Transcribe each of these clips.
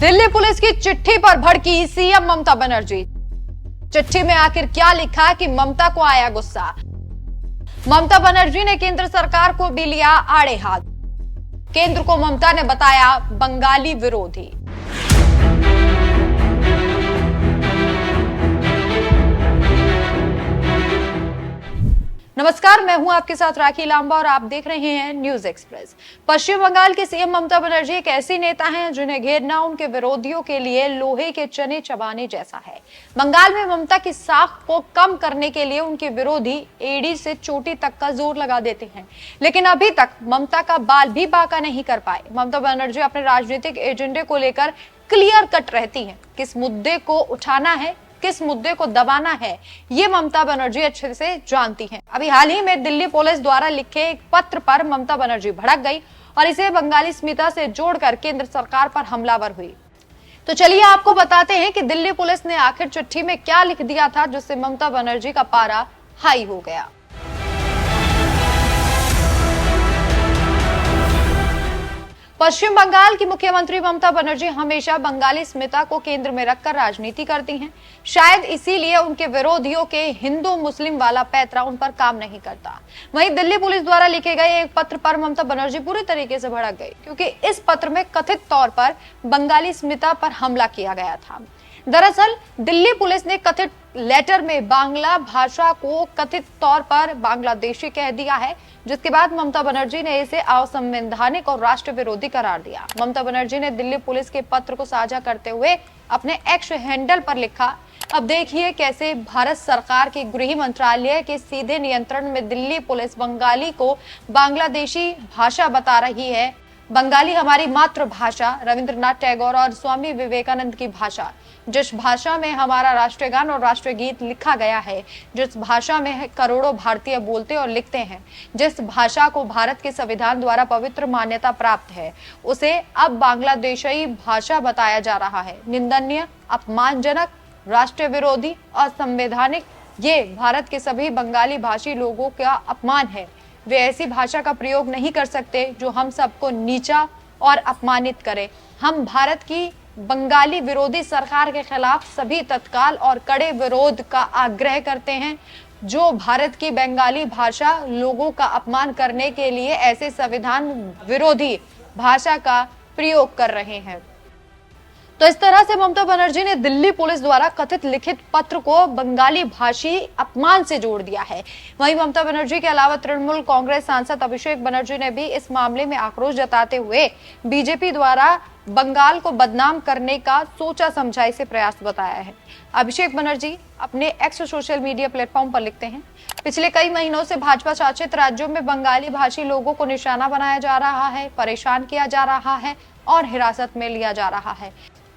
Delhi police की चिट्ठी पर भड़की सीएम ममता बनर्जी। चिट्ठी में आखिर क्या लिखा कि ममता को आया गुस्सा। ममता बनर्जी ने केंद्र सरकार को भी लिया आड़े हाथ। केंद्र को ममता ने बताया बंगाली विरोधी। नमस्कार, मैं हूं आपके साथ राखी लांबा और आप देख रहे हैं न्यूज एक्सप्रेस। पश्चिम बंगाल के सीएम ममता बनर्जी एक ऐसी नेता हैं जिन्हें घेरना उनके विरोधियों के लिए लोहे के चने चबाने जैसा है। बंगाल में ममता की साख को कम करने के लिए उनके विरोधी एड़ी से चोटी तक का जोर लगा देते हैं, लेकिन अभी तक ममता का बाल भी बांका नहीं कर पाए। ममता बनर्जी अपने राजनीतिक एजेंडे को लेकर क्लियर कट रहती हैं। किस मुद्दे को उठाना है, किस मुद्दे को दबाना है, ये ममता बनर्जी अच्छे से जानती हैं। अभी हाल ही में दिल्ली पुलिस द्वारा लिखे एक पत्र पर ममता बनर्जी भड़क गई और इसे बंगाली स्मिता से जोड़कर केंद्र सरकार पर हमलावर हुई। तो चलिए आपको बताते हैं कि दिल्ली पुलिस ने आखिर चिट्ठी में क्या लिख दिया था जिससे ममता बनर्जी का पारा हाई हो गया। पश्चिम बंगाल की मुख्यमंत्री ममता बनर्जी हमेशा बंगाली स्मिता को केंद्र में रखकर राजनीति करती हैं। शायद इसीलिए उनके विरोधियों के हिंदू मुस्लिम वाला पैंतरा उन पर काम नहीं करता। वहीं दिल्ली पुलिस द्वारा लिखे गए एक पत्र पर ममता बनर्जी पूरी तरीके से भड़क गई, क्योंकि इस पत्र में कथित तौर पर बंगाली स्मिता पर हमला किया गया था। दरअसल दिल्ली पुलिस ने कथित लेटर में बांग्ला भाषा को कथित तौर पर बांग्लादेशी कह दिया है, जिसके बाद ममता बनर्जी ने इसे असंवैधानिक और राष्ट्र विरोधी करार दिया। ममता बनर्जी ने दिल्ली पुलिस के पत्र को साझा करते हुए अपने एक्स हैंडल पर लिखा, अब देखिए कैसे भारत सरकार के गृह मंत्रालय के सीधे नियंत्रण में दिल्ली पुलिस बंगाली को बांग्लादेशी भाषा बता रही है। बंगाली हमारी मातृभाषा, रविंद्रनाथ टैगोर और स्वामी विवेकानंद की भाषा, जिस भाषा में हमारा राष्ट्रीय गान और राष्ट्रीय गीत लिखा गया है, जिस भाषा में करोड़ों भारतीय बोलते और लिखते हैं, जिस भाषा को भारत के संविधान द्वारा पवित्र मान्यता प्राप्त है, उसे अब बांग्लादेशी भाषा बताया जा रहा है। निंदनीय, अपमानजनक, राष्ट्र विरोधी, असंवैधानिक, ये भारत के सभी बंगाली भाषी लोगों का अपमान है। वे ऐसी भाषा का प्रयोग नहीं कर सकते जो हम सबको नीचा और अपमानित करे। हम भारत की बंगाली विरोधी सरकार के खिलाफ सभी तत्काल और कड़े विरोध का आग्रह करते हैं, जो भारत की बंगाली भाषा लोगों का अपमान करने के लिए ऐसे संविधान विरोधी भाषा का प्रयोग कर रहे हैं। तो इस तरह से ममता बनर्जी ने दिल्ली पुलिस द्वारा कथित लिखित पत्र को बंगाली भाषी अपमान से जोड़ दिया है। वहीं ममता बनर्जी के अलावा तृणमूल कांग्रेस सांसद अभिषेक बनर्जी ने भी इस मामले में आक्रोश जताते हुए बीजेपी द्वारा बंगाल को बदनाम करने का सोचा समझा इसे प्रयास बताया है। अभिषेक बनर्जी अपने एक्स सोशल मीडिया प्लेटफॉर्म पर लिखते हैं, पिछले कई महीनों से भाजपा शासित राज्यों में बंगाली भाषी लोगों को निशाना बनाया जा रहा है, परेशान किया जा रहा है और हिरासत में लिया जा रहा है।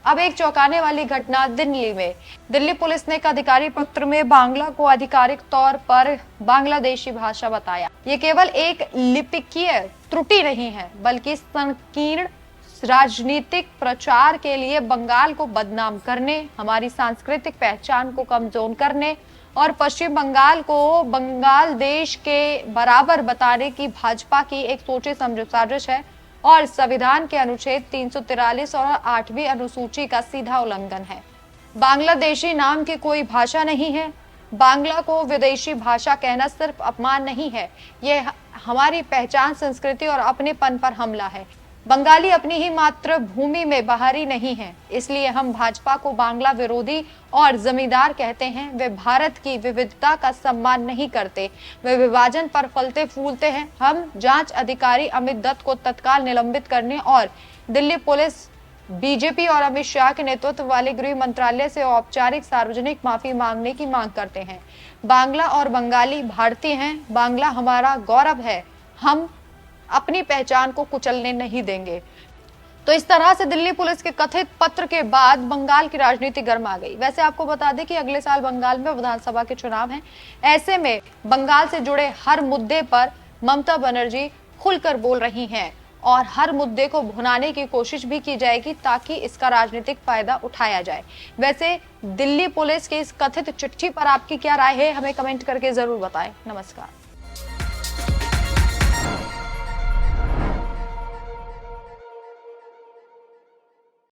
अब एक चौंकाने वाली घटना दिल्ली में। दिल्ली पुलिस ने एक अधिकारी पत्र में बांग्ला को आधिकारिक तौर पर बांग्लादेशी भाषा बताया। ये केवल एक लिपिकीय त्रुटि नहीं है, बल्कि संकीर्ण राजनीतिक प्रचार के लिए बंगाल को बदनाम करने, हमारी सांस्कृतिक पहचान को कमजोर करने और पश्चिम बंगाल को बंगाल देश के बराबर बताने की भाजपा की एक सोचे समझे साजिश है और संविधान के अनुच्छेद 343 और 8वीं अनुसूची का सीधा उल्लंघन है। बांग्लादेशी नाम की कोई भाषा नहीं है। बांग्ला को विदेशी भाषा कहना सिर्फ अपमान नहीं है, यह हमारी पहचान, संस्कृति और अपनेपन पर हमला है। बंगाली अपनी ही मातृभूमि में बाहरी नहीं है, इसलिए हम भाजपा को बांग्ला विरोधी और जमींदार कहते हैं। वे भारत की विविधता का सम्मान नहीं करते, वे विभाजन पर फलते फूलते हैं। हम जांच अधिकारी अमित दत्त को तत्काल निलंबित करने और दिल्ली पुलिस, बीजेपी और अमित शाह के नेतृत्व वाले गृह मंत्रालय से औपचारिक सार्वजनिक माफी मांगने की मांग करते हैं। बांग्ला और बंगाली भारतीय हैं, बांग्ला हमारा गौरव है, हम अपनी पहचान को कुचलने नहीं देंगे। तो इस तरह से दिल्ली पुलिस के कथित पत्र के बाद बंगाल की राजनीति गर्मा गई। वैसे आपको बता दें कि अगले साल बंगाल में विधानसभा के चुनाव हैं। ऐसे में बंगाल से जुड़े हर मुद्दे पर ममता बनर्जी खुलकर बोल रही हैं और हर मुद्दे को भुनाने की कोशिश भी की जाएगी ताकि इसका राजनीतिक फायदा उठाया जाए। वैसे दिल्ली पुलिस के इस कथित चिट्ठी पर आपकी क्या राय है, हमें कमेंट करके जरूर बताएं। नमस्कार।